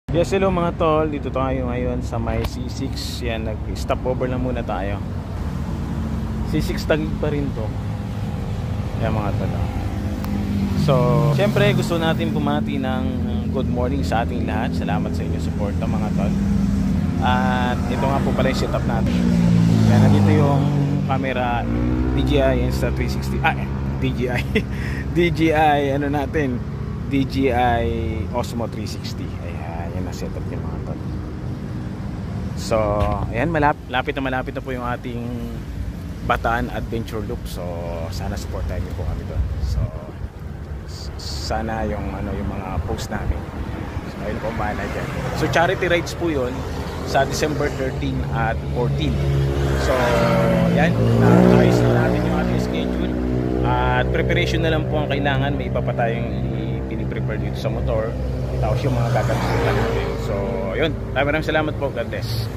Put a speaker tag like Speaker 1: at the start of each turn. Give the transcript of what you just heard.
Speaker 1: Yes, hello mga tol. Dito tayo ngayon sa may C6. Yan, nag-stop over lang muna tayo. C6 Taguig pa rin to. Yan mga tol. So, syempre gusto natin bumati ng good morning sa ating lahat. Salamat sa inyong support mga tol. At ito nga po pala yung setup natin. Yan, nandito yung camera DJI Insta360. DJI DJI ano natin, DJI Osmo 360. Ayan na setup yung mga tol. So ayan, malapit na po yung ating Bataan Adventure Loop. So sana supportahan niyo po kami doon. So sana yung mga post namin. So ayun po, bahala dyan. So charity rides po yun sa December 13 at 14. So yan, ayos na natin yung ating schedule. At preparation na lang po ang kailangan. May iba pa tayong piniprepare dito sa motor, tapos yung mga gagamitin natin. So yun, maraming salamat po. God bless.